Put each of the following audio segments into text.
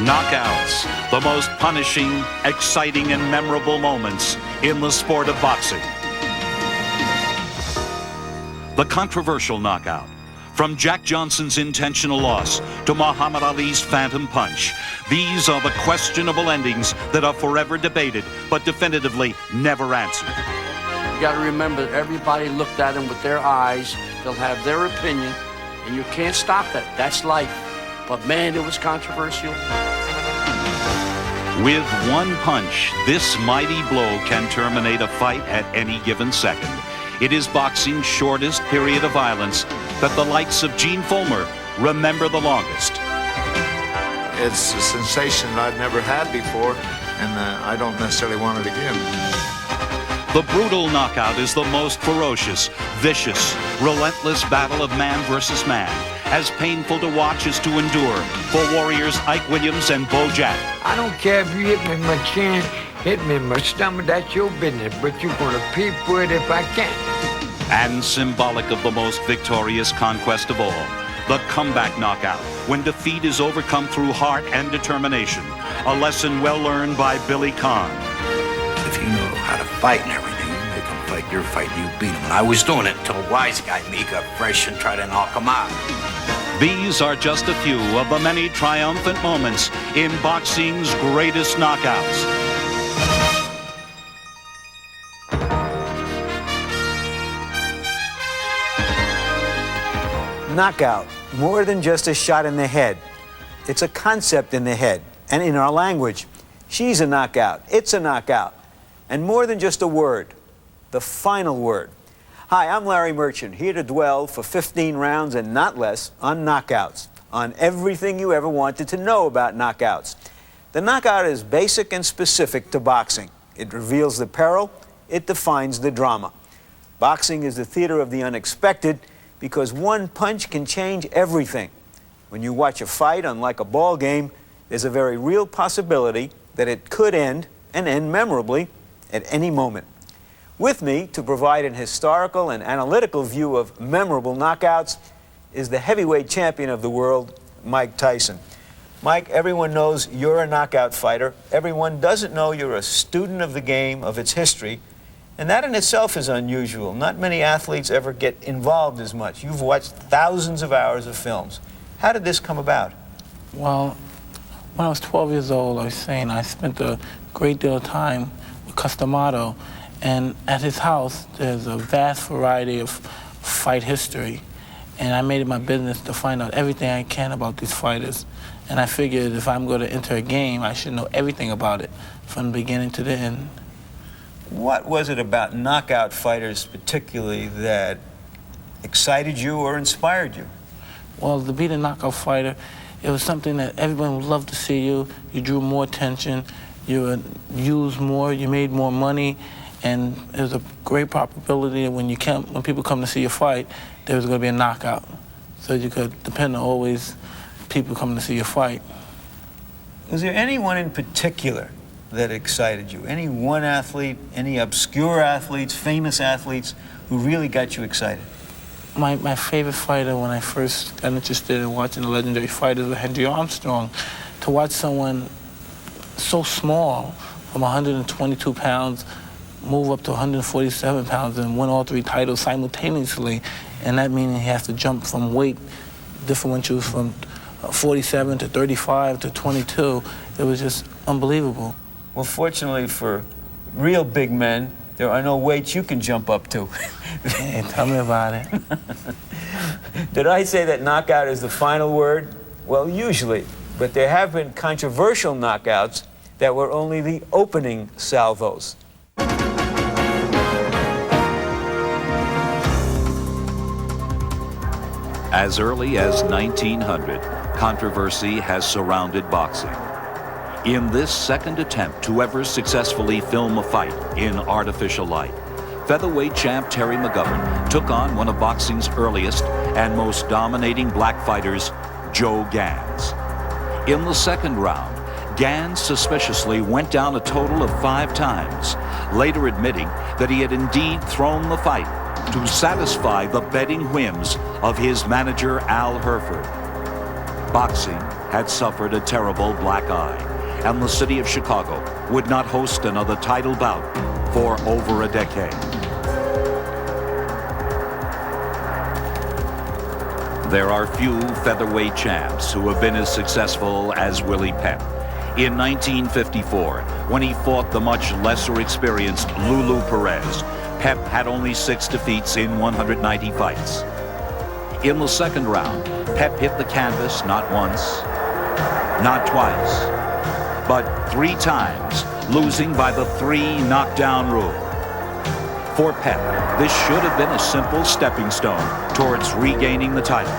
Knockouts, the most punishing, exciting, and memorable moments in the sport of boxing. The controversial knockout. From Jack Johnson's intentional loss to Muhammad Ali's phantom punch, these are the questionable endings that are forever debated, but definitively never answered. You got to remember that everybody looked at him with their eyes. They'll have their opinion, and you can't stop that. That's life. But man, it was controversial. With one punch, this mighty blow can terminate a fight at any given second. It is boxing's shortest period of violence that the likes of Gene Fulmer remember the longest. It's a sensation that I've never had before, and I don't necessarily want it again. The brutal knockout is the most ferocious, vicious, relentless battle of man versus man, as painful to watch as to endure for warriors Ike Williams and Bo Jack. I don't care if you hit me in my chin, hit me in my stomach, that's your business, but you're gonna pay for it if I can. And symbolic of the most victorious conquest of all, the comeback knockout, when defeat is overcome through heart and determination, a lesson well learned by Billy Kahn. If you know how to fight and everything, you make them fight your fight and you beat them. And I was doing it until a wise guy me got fresh and tried to knock them out. These are just a few of the many triumphant moments in boxing's greatest knockouts. Knockout, more than just a shot in the head. It's a concept in the head. And in our language, she's a knockout, it's a knockout. And more than just a word, the final word. Hi, I'm Larry Merchant, here to dwell for 15 rounds and not less on knockouts, on everything you ever wanted to know about knockouts. The knockout is basic and specific to boxing. It reveals the peril, it defines the drama. Boxing is the theater of the unexpected because one punch can change everything. When you watch a fight, unlike a ball game, there's a very real possibility that it could end, and end memorably, at any moment. With me to provide an historical and analytical view of memorable knockouts is the heavyweight champion of the world, Mike Tyson. Mike, everyone knows you're a knockout fighter. Everyone doesn't know you're a student of the game, of its history, and that in itself is unusual. Not many athletes ever get involved as much. You've watched thousands of hours of films. How did this come about? Well, when I was 12 years old, I was saying I spent a great deal of time with Customato, and at his house, there's a vast variety of fight history, and I made it my business to find out everything I can about these fighters. And I figured if I'm going to enter a game, I should know everything about it, from the beginning to the end. What was it about knockout fighters particularly that excited you or inspired you? Well, to be the knockout fighter, it was something that everyone would love to see you. You drew more attention, you were used more, you made more money, and there's a great probability that when people come to see you fight, there was going to be a knockout. So you could depend on always people coming to see you fight. Was there anyone in particular that excited you? Any one athlete, any obscure athletes, famous athletes who really got you excited? My favorite fighter when I first got interested in watching the legendary fighters was Henry Armstrong. To watch someone so small, from 122 pounds, move up to 147 pounds and win all three titles simultaneously, and that meaning he has to jump from weight differentials from 47 to 35 to 22. It was just unbelievable. Well, fortunately for real big men, there are no weights you can jump up to. Hey, tell me about it. Did I say that knockout is the final word? Well, usually, but there have been controversial knockouts that were only the opening salvos. As early as 1900, controversy has surrounded boxing. In this second attempt to ever successfully film a fight in artificial light, featherweight champ Terry McGovern took on one of boxing's earliest and most dominating black fighters, Joe Gans. In the second round, Gans suspiciously went down a total of 5 times, later admitting that he had indeed thrown the fight to satisfy the betting whims of his manager, Al Herford. boxing had suffered a terrible black eye, and the city of Chicago would not host another title bout for over a decade. There are few featherweight champs who have been as successful as Willie Pep. In 1954, when he fought the much lesser experienced Lulu Perez, Pep had only 6 defeats in 190 fights. In the second round, Pep hit the canvas not once, not twice, but 3 times, losing by the 3 knockdown rule. For Pep, this should have been a simple stepping stone towards regaining the title.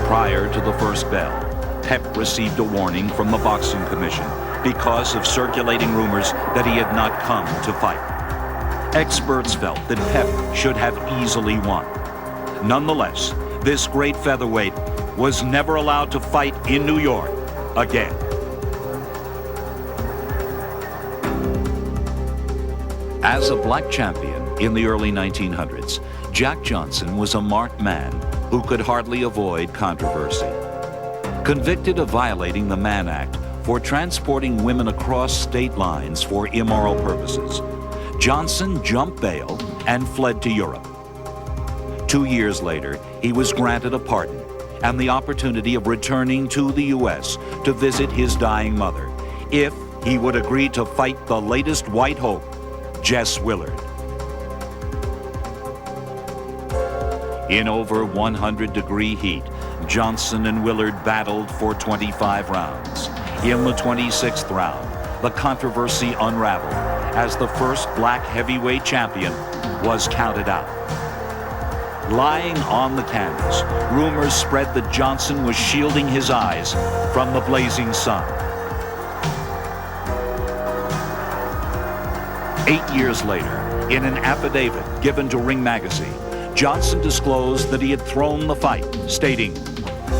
Prior to the first bell, Pep received a warning from the Boxing Commission because of circulating rumors that he had not come to fight. Experts felt that Pep should have easily won. Nonetheless, this great featherweight was never allowed to fight in New York again. As a black champion in the early 1900s, Jack Johnson was a marked man who could hardly avoid controversy. Convicted of violating the Mann Act for transporting women across state lines for immoral purposes, Johnson jumped bail and fled to Europe. 2 years later, he was granted a pardon and the opportunity of returning to the U.S. to visit his dying mother, if he would agree to fight the latest white hope, Jess Willard. In over 100-degree heat, Johnson and Willard battled for 25 rounds. In the 26th round, the controversy unraveled as the first black heavyweight champion was counted out. Lying on the canvas, rumors spread that Johnson was shielding his eyes from the blazing sun. 8 years later, in an affidavit given to Ring magazine, Johnson disclosed that he had thrown the fight, stating,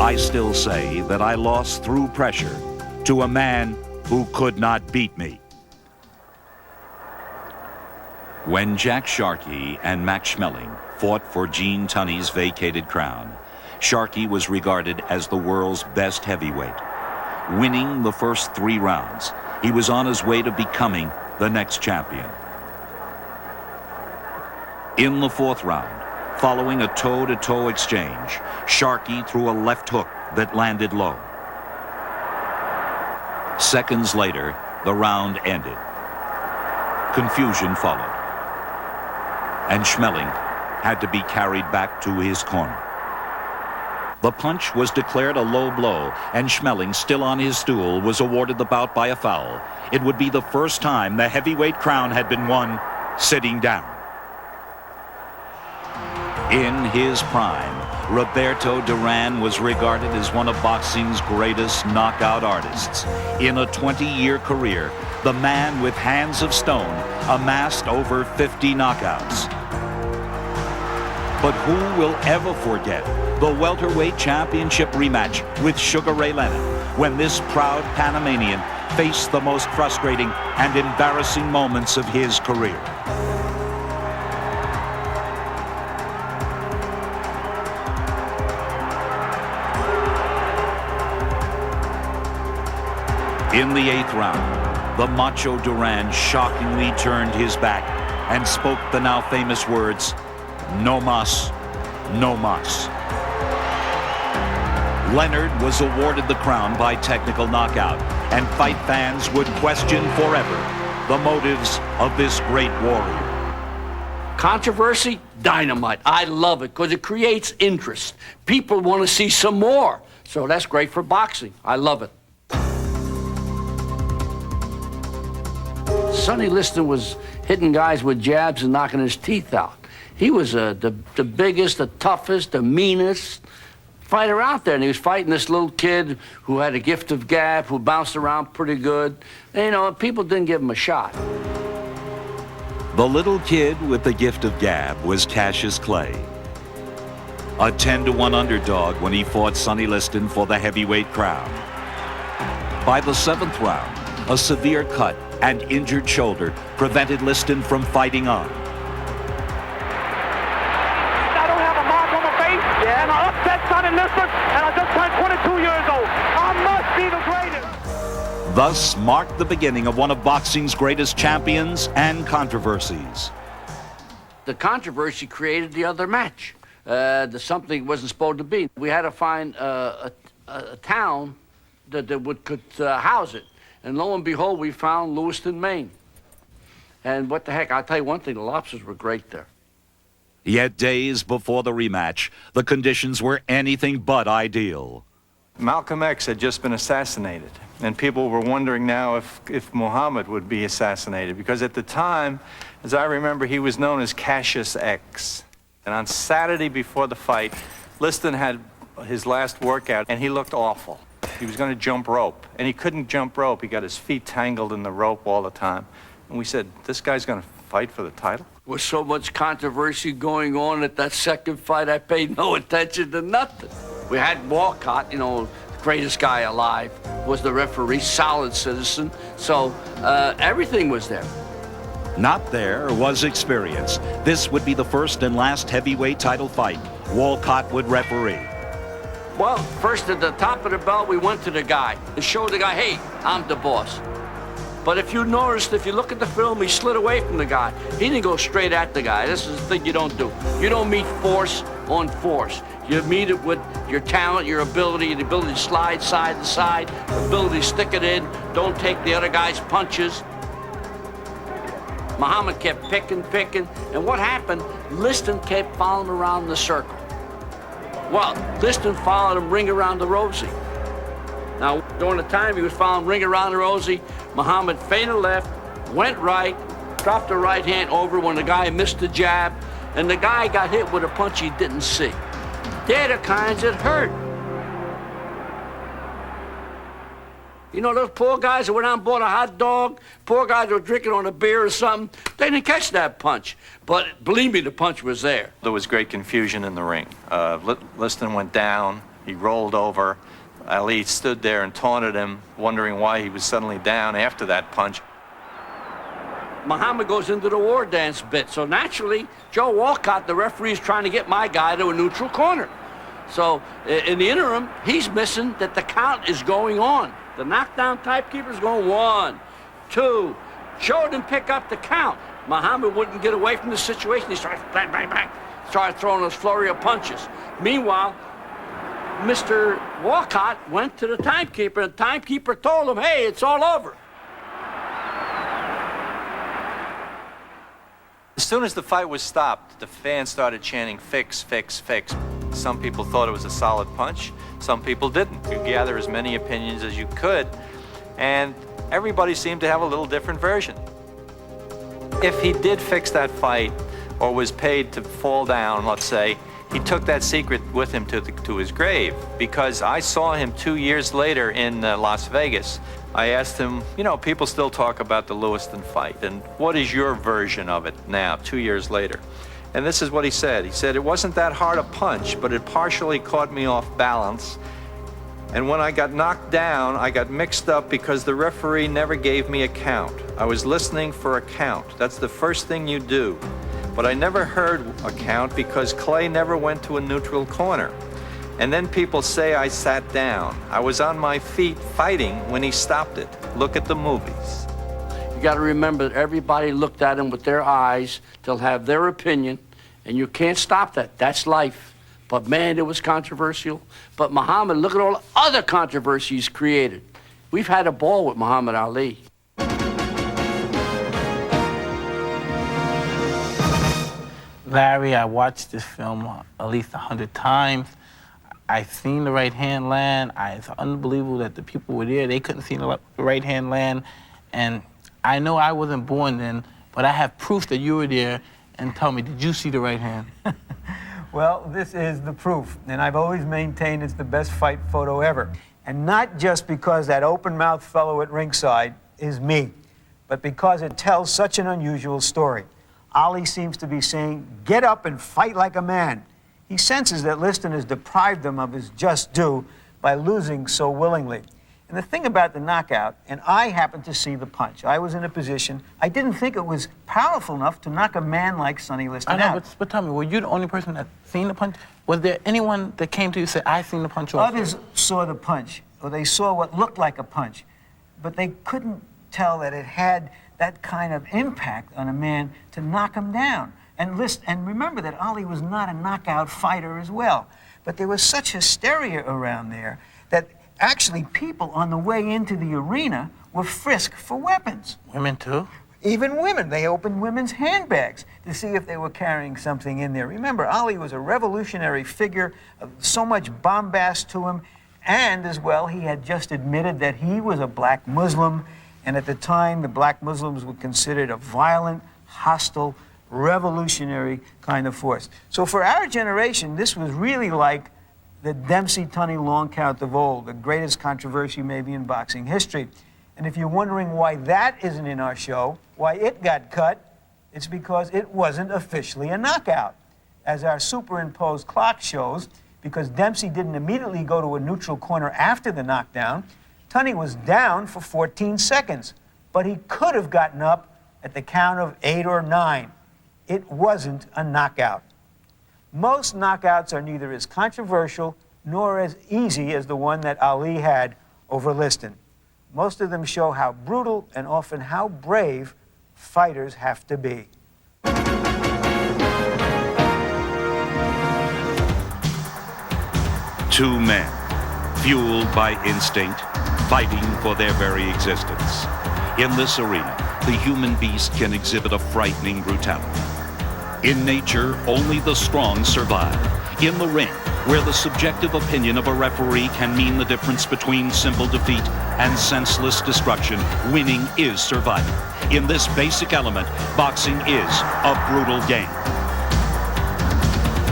"I still say that I lost through pressure to a man who could not beat me." When Jack Sharkey and Max Schmeling fought for Gene Tunney's vacated crown, Sharkey was regarded as the world's best heavyweight. Winning the first 3 rounds, he was on his way to becoming the next champion. In the 4th round, following a toe-to-toe exchange, Sharkey threw a left hook that landed low. Seconds later, the round ended. Confusion followed, and Schmeling had to be carried back to his corner. The punch was declared a low blow, and Schmeling, still on his stool, was awarded the bout by a foul. It would be the first time the heavyweight crown had been won sitting down. In his prime, Roberto Duran was regarded as one of boxing's greatest knockout artists. In a 20-year career, the man with hands of stone amassed over 50 knockouts. But who will ever forget the welterweight championship rematch with Sugar Ray Leonard, when this proud Panamanian faced the most frustrating and embarrassing moments of his career? In the 8th round, the macho Duran shockingly turned his back and spoke the now famous words, "No mas, no mas." Leonard was awarded the crown by technical knockout, and fight fans would question forever the motives of this great warrior. Controversy, dynamite. I love it because it creates interest. People want to see some more. So that's great for boxing. I love it. Sonny Liston was hitting guys with jabs and knocking his teeth out. He was the biggest, the toughest, the meanest fighter out there. And he was fighting this little kid who had a gift of gab, who bounced around pretty good. And, you know, people didn't give him a shot. The little kid with the gift of gab was Cassius Clay, a 10-1 underdog when he fought Sonny Liston for the heavyweight crown. By the 7th round, a severe cut and injured shoulder prevented Liston from fighting on. I don't have a mark on my face, and I upset Sonny Liston. thus marked the beginning of one of boxing's greatest champions and controversies. The controversy created the other match. Something wasn't supposed to be. We had to find a town that could house it. And lo and behold, we found Lewiston, Maine. And what the heck, I'll tell you one thing, the lobsters were great there. Yet days before the rematch, the conditions were anything but ideal. Malcolm X had just been assassinated, and people were wondering now if Muhammad would be assassinated, because at the time, as I remember, he was known as Cassius X. And on Saturday before the fight, Liston had his last workout, and he looked awful. He was going to jump rope, and he couldn't jump rope. He got his feet tangled in the rope all the time. And we said, this guy's going to fight for the title? There was so much controversy going on at that second fight, I paid no attention to nothing. We had Walcott, you know, the greatest guy alive, was the referee, solid citizen. So everything was there. Not there was experience. This would be the first and last heavyweight title fight Walcott would referee. Well, first at the top of the belt, we went to the guy and showed the guy, hey, I'm the boss. But if you noticed, if you look at the film, he slid away from the guy. He didn't go straight at the guy. This is the thing you don't do. You don't meet force on force. You meet it with your talent, your ability, the ability to slide side to side, the ability to stick it in, don't take the other guy's punches. Muhammad kept picking, and what happened, Liston kept following him around the circle. Well, Liston followed him ring around the rosy. Now, during the time he was following ring around the rosy, Muhammad feinted left, went right, dropped the right hand over when the guy missed the jab, and the guy got hit with a punch he didn't see. They're the kinds that hurt. You know, those poor guys that went out and bought a hot dog, poor guys that were drinking on a beer or something, they didn't catch that punch. But believe me, the punch was there. There was great confusion in the ring. Liston went down, he rolled over. Ali stood there and taunted him, wondering why he was suddenly down after that punch. Muhammad goes into the war dance bit. So naturally, Joe Walcott, the referee, is trying to get my guy to a neutral corner. So in the interim, he's missing that the count is going on. The knockdown timekeeper's going 1, 2. Joe didn't pick up the count. Muhammad wouldn't get away from the situation. He started bang, bang, bang. Started throwing those flurry of punches. Meanwhile, Mr. Walcott went to the timekeeper, and the timekeeper told him, hey, it's all over. As soon as the fight was stopped, the fans started chanting, fix, fix, fix. Some people thought it was a solid punch. Some people didn't. You gather as many opinions as you could, and everybody seemed to have a little different version. If he did fix that fight, or was paid to fall down, let's say, he took that secret with him to his grave, because I saw him 2 years later in Las Vegas. I asked him, you know, people still talk about the Lewiston fight, and what is your version of it now, 2 years later? And this is what he said. He said, it wasn't that hard a punch, but it partially caught me off balance. And when I got knocked down, I got mixed up because the referee never gave me a count. I was listening for a count. That's the first thing you do. But I never heard a count because Clay never went to a neutral corner. And then people say I sat down. I was on my feet fighting when he stopped it. Look at the movies. You got to remember that everybody looked at him with their eyes. They'll have their opinion, and you can't stop that. That's life. But man, it was controversial. But Muhammad, look at all the other controversies created. We've had a ball with Muhammad Ali. Larry, I watched this film at least 100 times. I've seen the right hand land. It's unbelievable that the people were there. They couldn't see the right hand land. And I know I wasn't born then, but I have proof that you were there. And tell me, did you see the right hand? Well, this is the proof, and I've always maintained it's the best fight photo ever. And not just because that open-mouthed fellow at ringside is me, but because it tells such an unusual story. Ali seems to be saying, get up and fight like a man. He senses that Liston has deprived him of his just due by losing so willingly. And the thing about the knockout, and I happened to see the punch. I was in a position, I didn't think it was powerful enough to knock a man like Sonny Liston out. But tell me, were you the only person that seen the punch? Was there anyone that came to you and said, I seen the punch also? Others saw the punch, or they saw what looked like a punch. but they couldn't tell that it had that kind of impact on a man to knock him down. And remember that Ali was not a knockout fighter as well. But there was such hysteria around there that actually people on the way into the arena were frisked for weapons. Women too? Even women. They opened women's handbags to see if they were carrying something in there. Remember, Ali was a revolutionary figure, of so much bombast to him, and as well, he had just admitted that he was a black Muslim, and at the time, the black Muslims were considered a violent, hostile, revolutionary kind of force. So for our generation, this was really like the Dempsey-Tunney long count of old, the greatest controversy maybe in boxing history. And if you're wondering why that isn't in our show, why it got cut, it's because it wasn't officially a knockout. As our superimposed clock shows, because Dempsey didn't immediately go to a neutral corner after the knockdown, Tunney was down for 14 seconds, but he could have gotten up at the count of 8 or 9. It wasn't a knockout. Most knockouts are neither as controversial nor as easy as the one that Ali had over Liston. Most of them show how brutal and often how brave fighters have to be. Two men, fueled by instinct, fighting for their very existence. In this arena, the human beast can exhibit a frightening brutality. In nature, only the strong survive. In the ring, where the subjective opinion of a referee can mean the difference between simple defeat and senseless destruction, winning is survival. In this basic element, boxing is a brutal game.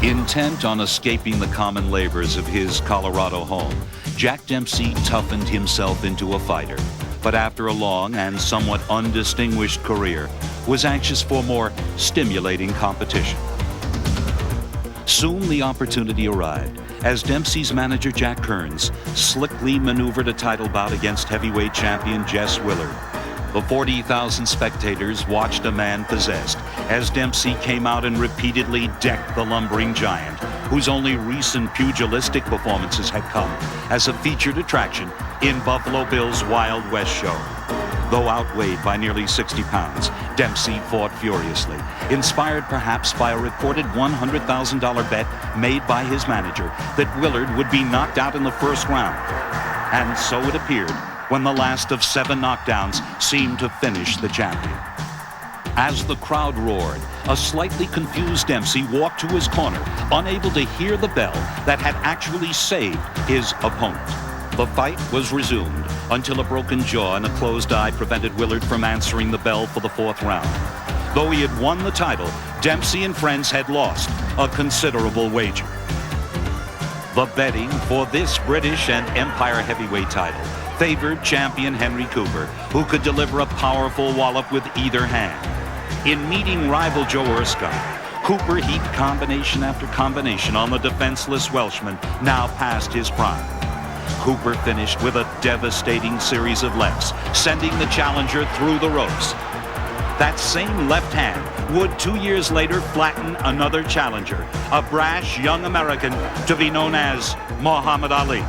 Intent on escaping the common labors of his Colorado home, Jack Dempsey toughened himself into a fighter, but after a long and somewhat undistinguished career, was anxious for more stimulating competition. Soon the opportunity arrived as Dempsey's manager Jack Kearns slickly maneuvered a title bout against heavyweight champion Jess Willard. The 40,000 spectators watched a man possessed as Dempsey came out and repeatedly decked the lumbering giant, whose only recent pugilistic performances had come as a featured attraction in Buffalo Bill's Wild West show. Though outweighed by nearly 60 pounds, Dempsey fought furiously, inspired perhaps by a reported $100,000 bet made by his manager that Willard would be knocked out in the first round. And so it appeared when the last of 7 knockdowns seemed to finish the champion. As the crowd roared, a slightly confused Dempsey walked to his corner, unable to hear the bell that had actually saved his opponent. The fight was resumed until a broken jaw and a closed eye prevented Willard from answering the bell for the 4th round. Though he had won the title, Dempsey and friends had lost a considerable wager. The betting for this British and Empire heavyweight title favored champion Henry Cooper, who could deliver a powerful wallop with either hand. In meeting rival Joe Erskine, Cooper heaped combination after combination on the defenseless Welshman, now past his prime. Cooper finished with a devastating series of lefts, sending the challenger through the ropes. That same left hand would 2 years later flatten another challenger, a brash young American to be known as Muhammad Ali.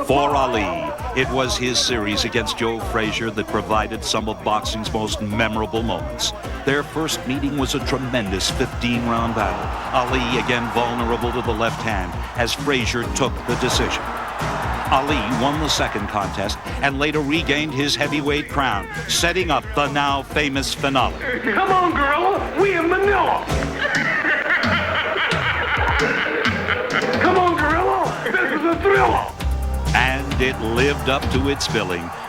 For Ali, it was his series against Joe Frazier that provided some of boxing's most memorable moments. Their first meeting was a tremendous 15-round battle. Ali again vulnerable to the left hand as Frazier took the decision. Ali won the second contest and later regained his heavyweight crown, setting up the now famous finale. Come on, Gorilla, we in Manila. Come on, Gorilla, this is a thriller. And it lived up to its billing